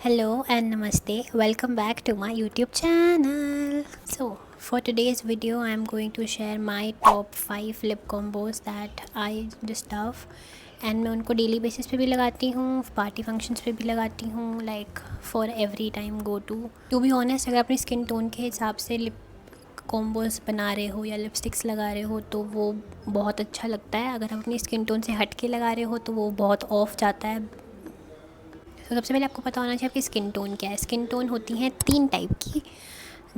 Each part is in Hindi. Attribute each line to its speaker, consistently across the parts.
Speaker 1: Hello and namaste. Welcome back to my YouTube channel. So, for today's video, I am going to share my top 5 lip combos that I just love. And मैं उनको डेली बेसिस पे भी लगाती हूँ, पार्टी फंक्शंस पे भी लगाती हूँ, like for every time go to be honest, अगर अपनी स्किन टोन के हिसाब से लिप कॉम्बोज बना रहे हो या लिपस्टिक्स लगा रहे हो तो वो बहुत अच्छा लगता है. अगर आप अपनी स्किन टोन से हट के लगा रहे हो तो वो बहुत ऑफ जाता है. तो सबसे पहले आपको पता होना चाहिए आपकी स्किन टोन क्या है. स्किन टोन होती हैं 3 टाइप की,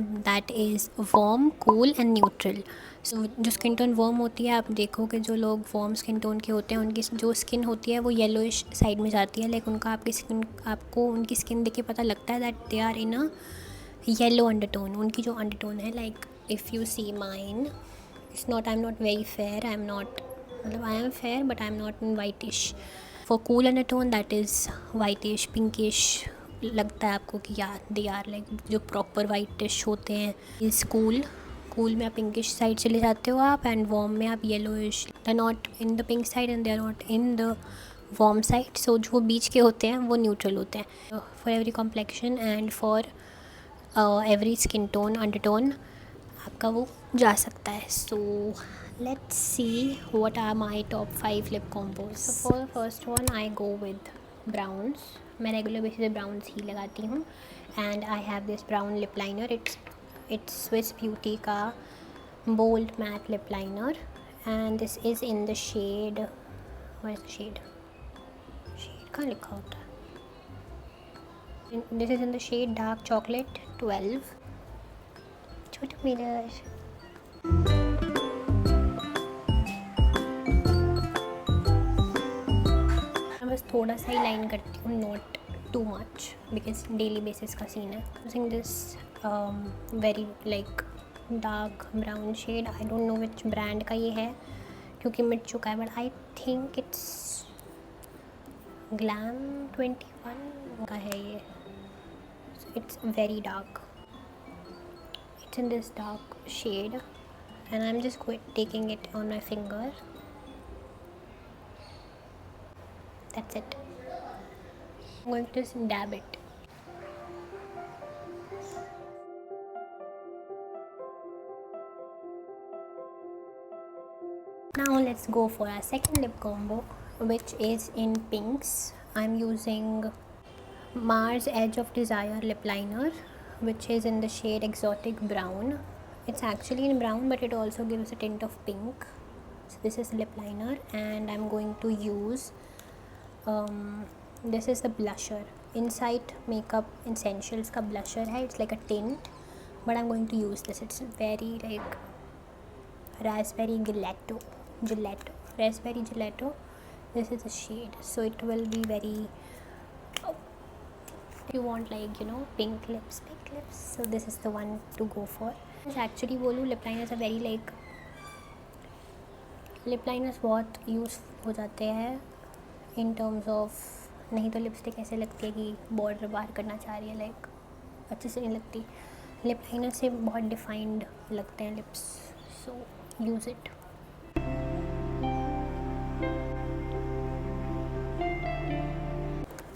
Speaker 1: that is warm, cool and neutral. So जो स्किन टोन वार्म होती है, आप देखो कि जो लोग वार्म स्किन टोन के होते हैं उनकी जो स्किन होती है वो येलोइश साइड में जाती है. लाइक उनका आपको उनकी स्किन देख के पता लगता है that they are in a yellow undertone. उनकी जो अंडरटोन है, like if you see mine, it's not, I am not very fair, I am not, मतलब I am fair but I am not in whitish. For cool undertone that is whitish pinkish, लगता है आपको कि यार दे आर लाइक जो प्रॉपर वाइटिश होते हैं इज़ कूल में आप पिंकिश साइड चले जाते हो आप, एंड वार्म में आप yellowish. They are not in the pink side and they are not in the warm side. So जो बीच के होते हैं वो न्यूट्रल होते हैं. For every complexion and for every skin tone undertone आपका वो जा सकता है. So let's see what are my top 5 lip combos. So for first one I go with browns. मैं रेगुलर बेसिस पे ब्राउन्स ही लगाती हूँ. And I have this brown lip liner. It's Swiss beauty का bold matte lip liner, and this is in the shade, what is the shade कहाँ लिखा होता है. This is in the shade dark chocolate 12. छोटा मिरर. मैं बस थोड़ा सा ही लाइन करती हूँ, not too much, because daily basis का सीन है. Using this very like dark brown shade. I don't know which brand का ये है क्योंकि मिट चुका है, but I think it's Glam 21 का है ये. It's very dark. It's in this dark shade, and I'm just taking it on my finger. That's it. I'm going to just dab it. Now let's go for our second lip combo, which is in pinks. I'm using Mars Edge of Desire lip liner, which is in the shade exotic brown. It's actually in brown, but it also gives a tint of pink. So this is the lip liner, and I'm going to use this is the blusher. Insight Makeup Essentials का blusher है. It's like a tint, but I'm going to use this. It's very like raspberry gelato. This is the shade, so it will be very, if you want like pink lips, so this is the one to go for. Actually बोलूँ, lip liners are very like, lip liners बहुत यूज़ हो जाते हैं in terms of, नहीं तो लिपस्टिक ऐसे लगती है कि बॉर्डर बाहर करना चाह रही है, लाइक अच्छे से नहीं लगती. लिप लाइनर से बहुत डिफाइंड लगते हैं लिप्स, सो यूज़ इट.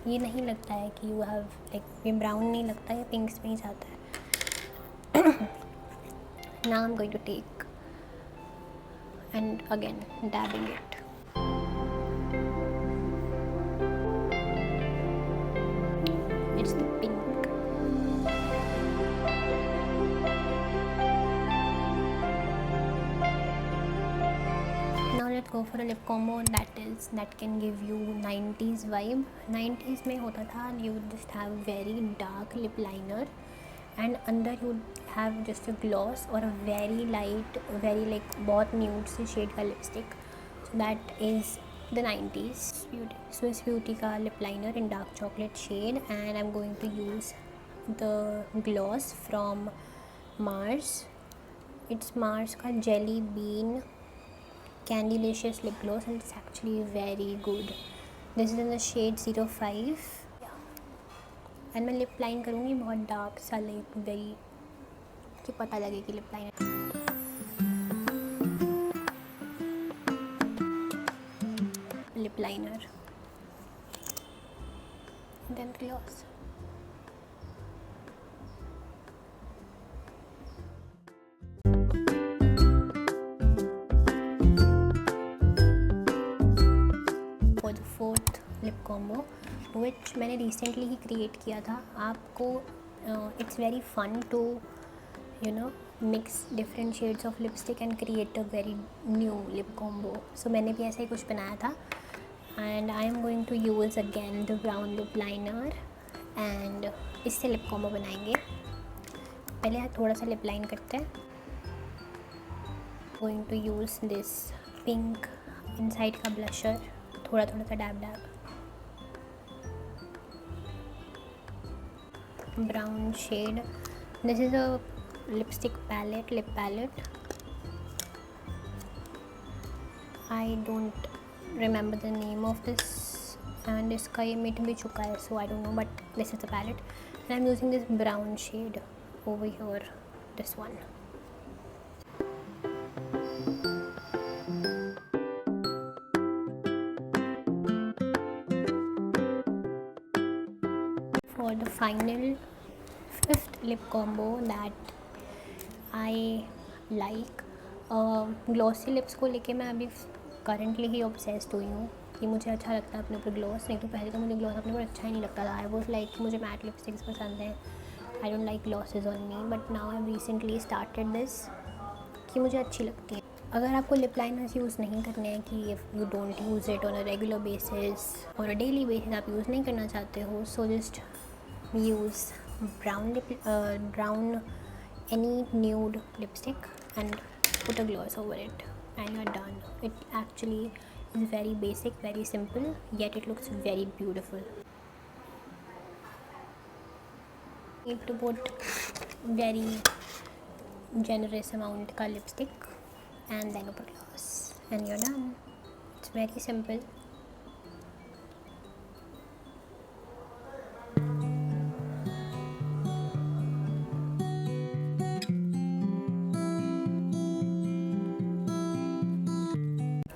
Speaker 1: ये नहीं लगता है कि यू हैव लाइक, ये ब्राउन नहीं लगता, ये पिंक्स में ही जाता है. Now I am going to take and again dabbing it. It's the pink. Now let's go for a lip combo that can give you 90s vibe. 90s में होता था, you just have very dark lip liner and अंदर you have just a gloss or a very light, very like बहुत nude से shade का lipstick. So that is the 90s. Swiss Beauty का lip liner in dark chocolate shade, and I'm going to use the gloss from Mars. It's Mars का Jelly Bean Candylicious lip gloss, and it's actually very good. This is in the shade 05. And मैं लिप लाइन करूँगी बहुत डार्क सा, लाइक वेरी, कि पता लगे कि lip line. Lip liner then gloss. Combo which मैंने रिसेंटली ही क्रिएट किया था. आपको it's very fun to mix different shades of lipstick and create a very new lip combo. So मैंने भी ऐसा ही कुछ बनाया था. And I am going to use again the brown lip liner and इससे lip combo बनाएंगे. पहले थोड़ा सा lip line करते हैं. Going to use this pink inside का blusher, थोड़ा थोड़ा सा dab dab. Brown shade. This is a lip palette. I don't remember the name of this and इसका ये मिट भी चुका है, so I don't know, but this is the palette and I'm using this brown shade over here, this one. For the final 5th lip combo that I like, glossy lips को लेके मैं अभी करंटली ही ऑब्सेस्ड हुई हूँ कि मुझे अच्छा लगता है अपने ऊपर ग्लॉस. नहीं तो पहले तो मुझे ग्लॉस अपने ऊपर अच्छा ही नहीं लगता था. आई वॉज लाइक मुझे मैट लिपस्टिक्स पसंद है, I don't like glosses on me, but now I recently started this कि मुझे अच्छी लगती है. अगर आपको लिप लाइनर्स यूज़ नहीं करने हैं, कि if you don't use it on a regular basis और अ डेली बेसिस आप यूज़ नहीं करना चाहते हो, so just use brown any nude lipstick and put a gloss over it and you're done. It actually is very basic, very simple, yet it looks very beautiful. Need to put very generous amount का lipstick and then put gloss and you're done. It's very simple.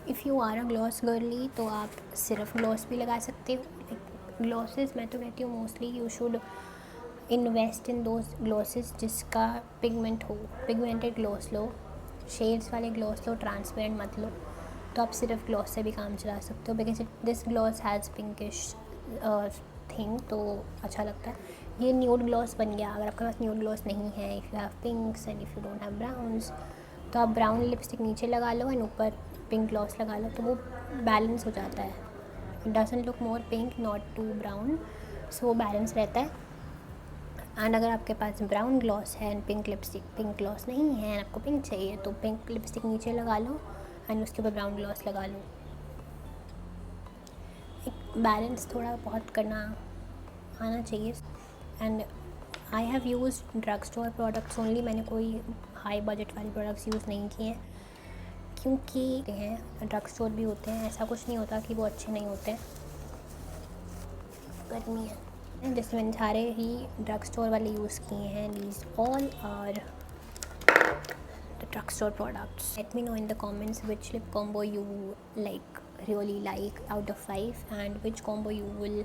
Speaker 1: If you are a gloss girly तो आप सिर्फ ग्लॉस भी लगा सकते हो. ग्लॉसेस मैं तो कहती हूँ mostly you should invest in those glosses जिसका पिगमेंट हो. पिगमेंटेड ग्लॉस लो, शेड्स वाले ग्लॉस लो, ट्रांसपेरेंट मत लो. तो आप सिर्फ ग्लॉस से भी काम चला सकते हो because this gloss has pinkish thing, तो अच्छा लगता है. ये न्यूड ग्लॉस बन गया. अगर आपके पास न्यूड ग्लॉस नहीं है, if you have pinks and if you don't have browns, तो आप ब्राउन लिपस्टिक नीचे लगा लो एंड ऊपर पिंक ग्लॉस लगा लो, तो वो बैलेंस हो जाता है. It doesn't look more pink, not too brown, so वो बैलेंस रहता है. एंड अगर आपके पास ब्राउन ग्लॉस है एंड पिंक ग्लॉस नहीं है एंड आपको पिंक चाहिए, तो पिंक लिपस्टिक नीचे लगा लो एंड उसके ऊपर ब्राउन ग्लॉस लगा लो. एक बैलेंस थोड़ा बहुत करना आना चाहिए. And I have use drug store products only. मैंने कोई हाई बजट वाले प्रोडक्ट्स यूज़ नहीं किए हैं क्योंकि हैं ड्रग स्टोर भी होते हैं, ऐसा कुछ नहीं होता कि वो अच्छे नहीं होते. गर्मी है जैसे मैंने सारे ही ड्रग स्टोर वाले यूज़ किए हैं. These all are the drug store products. Let me know in the comments which lip combo you really like out of 5 and which combo you will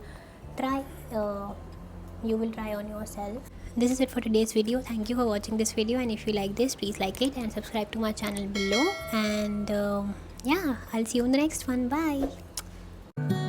Speaker 1: try on yourself. This is it for today's video. Thank you for watching this video, and if you like this, please like it and subscribe to my channel below. And yeah, I'll see you in the next one. Bye.